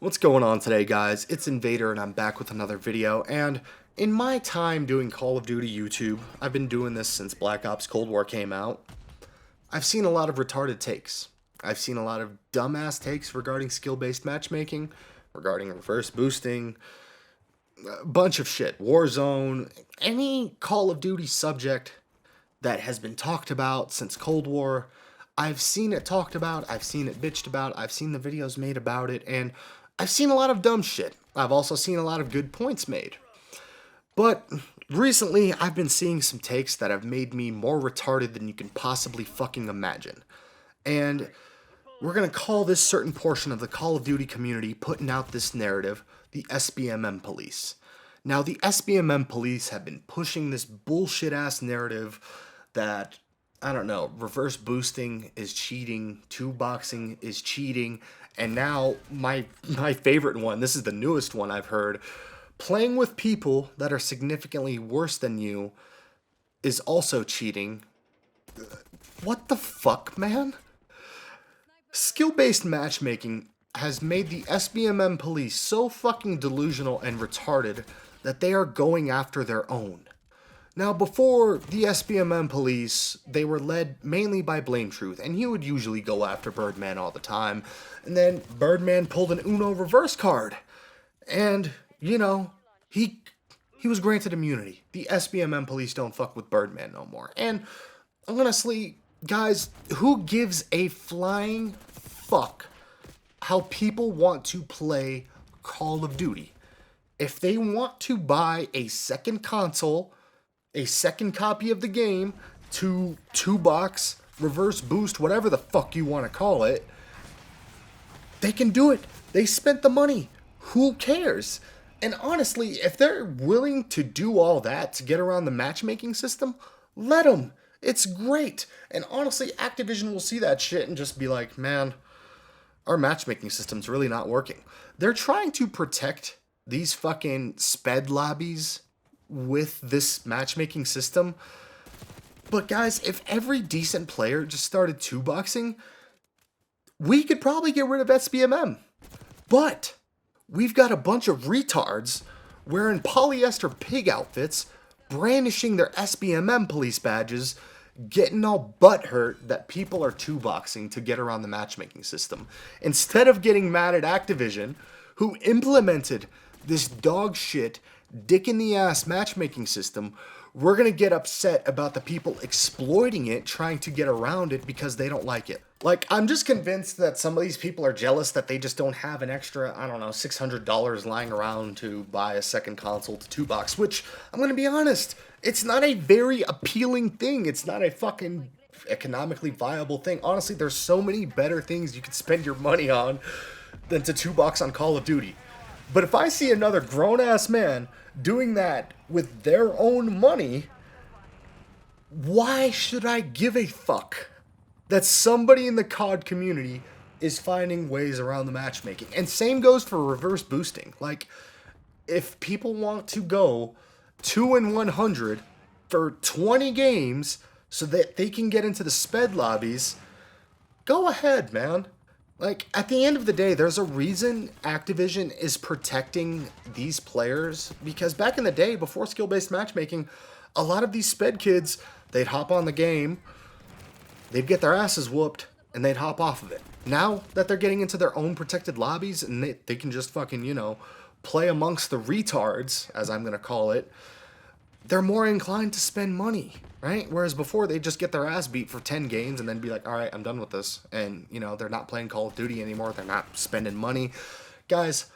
What's going on today, guys? It's Invader and I'm back with another video. And in my time doing Call of Duty YouTube, I've been doing this since Black Ops Cold War came out. I've seen a lot of retarded takes. I've seen a lot of dumbass takes regarding skill-based matchmaking, regarding reverse boosting, a bunch of shit. Warzone, any Call of Duty subject that has been talked about since Cold War. I've seen it talked about, I've seen it bitched about, I've seen the videos made about it, and I've seen a lot of dumb shit. I've also seen a lot of good points made. But recently, I've been seeing some takes that have made me more retarded than you can possibly fucking imagine. And we're going to call this certain portion of the Call of Duty community putting out this narrative the SBMM police. Now, the SBMM police have been pushing this bullshit-ass narrative that, I don't know, reverse boosting is cheating, two-boxing is cheating, and now my favorite one, this is the newest one I've heard, playing with people that are significantly worse than you is also cheating. What the fuck, man? Skill-based matchmaking has made the SBMM police so fucking delusional and retarded that they are going after their own. Now, before the SBMM police, they were led mainly by blametruth, and he would usually go after Birdman all the time. And then Birdman pulled an Uno reverse card, and you know, he was granted immunity. The SBMM police don't fuck with Birdman no more. And honestly, guys, who gives a flying fuck how people want to play Call of Duty? If they want to buy a second console, a second copy of the game, to two-box, reverse boost, whatever the fuck you want to call it, they can do it. They spent the money. Who cares? And honestly, if they're willing to do all that to get around the matchmaking system, let them. It's great. And honestly, Activision will see that shit and just be like, man, our matchmaking system's really not working. They're trying to protect these fucking sped lobbies with this matchmaking system. But guys, if every decent player just started two-boxing, we could probably get rid of SBMM. But we've got a bunch of retards wearing polyester pig outfits, brandishing their SBMM police badges, getting all butthurt that people are two-boxing to get around the matchmaking system. Instead of getting mad at Activision, who implemented this dog shit, dick-in-the-ass matchmaking system, we're going to get upset about the people exploiting it, trying to get around it because they don't like it. Like, I'm just convinced that some of these people are jealous that they just don't have an extra, I don't know, $600 lying around to buy a second console to two-box, which, I'm going to be honest, it's not a very appealing thing. It's not a fucking economically viable thing. Honestly, there's so many better things you could spend your money on than to two-box on Call of Duty. But if I see another grown-ass man doing that with their own money, why should I give a fuck that somebody in the COD community is finding ways around the matchmaking? And same goes for reverse boosting. Like, if people want to go 2-100 for 20 games so that they can get into the sped lobbies, go ahead, man. Like, at the end of the day, there's a reason Activision is protecting these players, because back in the day, before skill-based matchmaking, a lot of these sped kids, they'd hop on the game, they'd get their asses whooped, and they'd hop off of it. Now that they're getting into their own protected lobbies, and they can just fucking, you know, play amongst the retards, as I'm going to call it, they're more inclined to spend money, right? Whereas before, they'd just get their ass beat for 10 games and then be like, all right, I'm done with this. And, you know, they're not playing Call of Duty anymore. They're not spending money. Guys,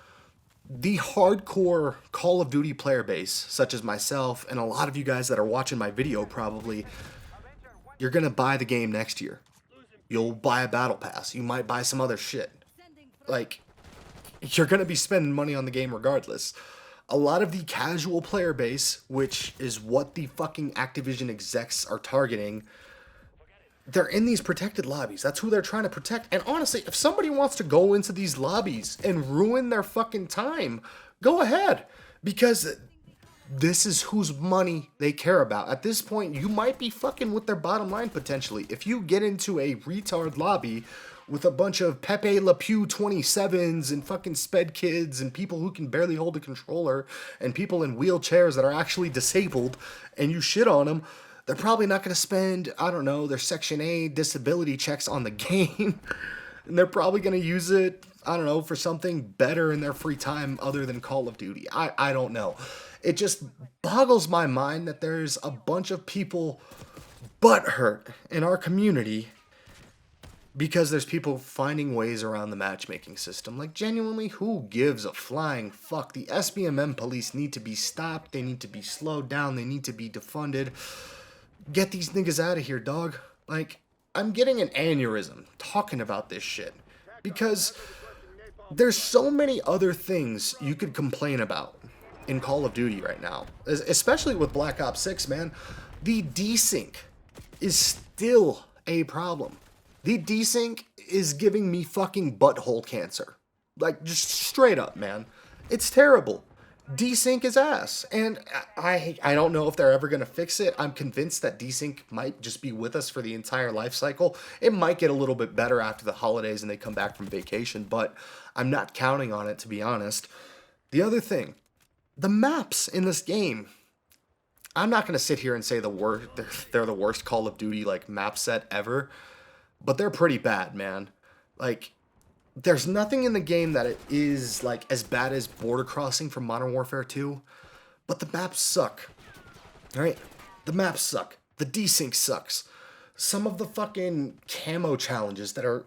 the hardcore Call of Duty player base, such as myself and a lot of you guys that are watching my video probably, you're going to buy the game next year. You'll buy a battle pass. You might buy some other shit. Like, you're going to be spending money on the game regardless. A lot of the casual player base, which is what the fucking Activision execs are targeting, they're in these protected lobbies. That's who they're trying to protect. And honestly, if somebody wants to go into these lobbies and ruin their fucking time, go ahead. Because this is whose money they care about. At this point, you might be fucking with their bottom line potentially. If you get into a retard lobby with a bunch of Pepe Le Pew 27s and fucking sped kids and people who can barely hold a controller and people in wheelchairs that are actually disabled, and you shit on them, they're probably not going to spend, I don't know, their Section A disability checks on the game. And they're probably going to use it, I don't know, for something better in their free time other than Call of Duty. I don't know. It just boggles my mind that there's a bunch of people butthurt in our community because there's people finding ways around the matchmaking system. Like, genuinely, who gives a flying fuck? The SBMM police need to be stopped. They need to be slowed down. They need to be defunded. Get these niggas out of here, dog. Like, I'm getting an aneurysm talking about this shit because there's so many other things you could complain about in Call of Duty right now, especially with Black Ops 6, man. The desync is still a problem. The desync is giving me fucking butthole cancer. Like, just straight up, man. It's terrible. Desync is ass. And I don't know if they're ever going to fix it. I'm convinced that desync might just be with us for the entire life cycle. It might get a little bit better after the holidays and they come back from vacation, but I'm not counting on it, to be honest. The other thing, the maps in this game, I'm not going to sit here and say they're the worst Call of Duty like map set ever, but they're pretty bad, man. Like, there's nothing in the game that it is like as bad as Border Crossing from Modern Warfare 2, but the maps suck. All right? The maps suck. The desync sucks. Some of the fucking camo challenges that are,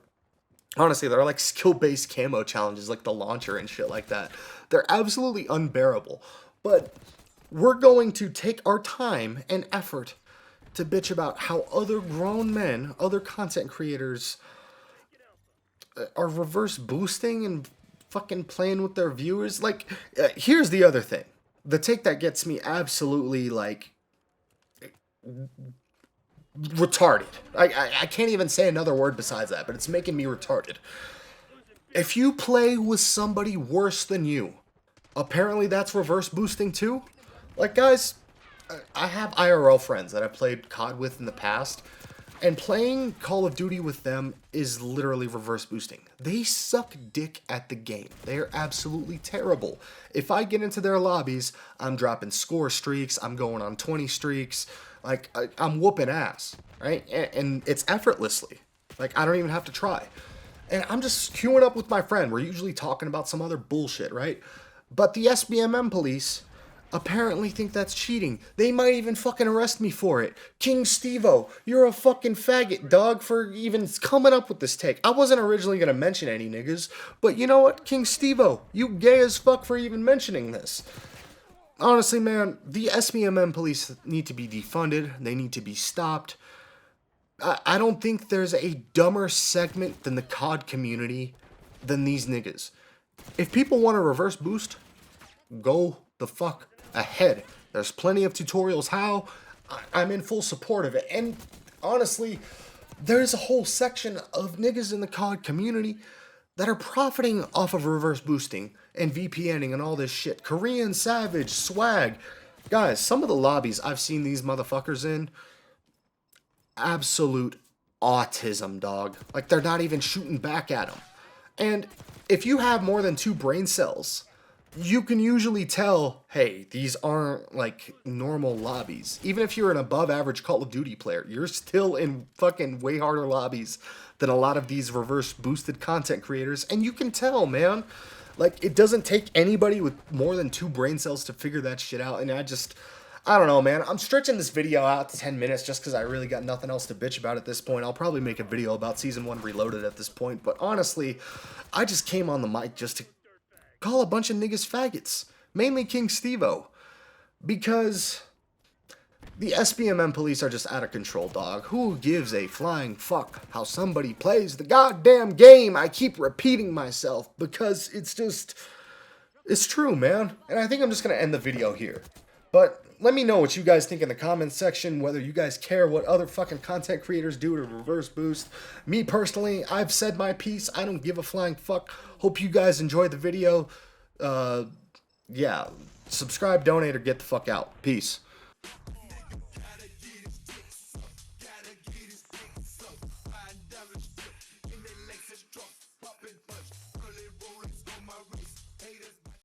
honestly, they're like skill-based camo challenges, like the launcher and shit like that. They're absolutely unbearable. But we're going to take our time and effort to bitch about how other grown men, other content creators, are reverse boosting and fucking playing with their viewers. Like, here's the other thing. The take that gets me absolutely, like, retarded. I can't even say another word besides that, but it's making me retarded. If you play with somebody worse than you, apparently that's reverse boosting too? Like, guys, I have IRL friends that I played COD with in the past, and playing Call of Duty with them is literally reverse boosting. They suck dick at the game. They are absolutely terrible. If I get into their lobbies, I'm dropping score streaks, I'm going on 20 streaks, like, I'm whooping ass, right? And it's effortlessly. Like, I don't even have to try. And I'm just queuing up with my friend. We're usually talking about some other bullshit, right? But the SBMM police apparently think that's cheating. They might even fucking arrest me for it. King Stevo, you're a fucking faggot, dog, for even coming up with this take. I wasn't originally going to mention any niggas, but you know what, King Stevo, you gay as fuck for even mentioning this. Honestly, man, the SBMM police need to be defunded. They need to be stopped. I don't think there's a dumber segment than the COD community than these niggas. If people want to reverse boost, go the fuck ahead. There's plenty of tutorials how. I'm in full support of it. And honestly, there's a whole section of niggas in the COD community that are profiting off of reverse boosting and VPNing and all this shit. Korean Savage, Swag. Guys, some of the lobbies I've seen these motherfuckers in, absolute autism, dog. Like, they're not even shooting back at them. And if you have more than 2 brain cells, you can usually tell, hey, these aren't like normal lobbies. Even if you're an above average Call of Duty player, you're still in fucking way harder lobbies than a lot of these reverse boosted content creators. And you can tell, man. Like, it doesn't take anybody with more than 2 brain cells to figure that shit out. And I don't know, man. I'm stretching this video out to 10 minutes just because I really got nothing else to bitch about at this point. I'll probably make a video about Season 1 Reloaded at this point. But honestly, I just came on the mic just to call a bunch of niggas faggots. Mainly King Stevo. Because the SBMM police are just out of control, dog. Who gives a flying fuck how somebody plays the goddamn game? I keep repeating myself because it's true, man. And I think I'm just going to end the video here. But let me know what you guys think in the comments section, whether you guys care what other fucking content creators do to reverse boost. Me personally, I've said my piece. I don't give a flying fuck. Hope you guys enjoyed the video. Yeah, subscribe, donate, or get the fuck out. Peace.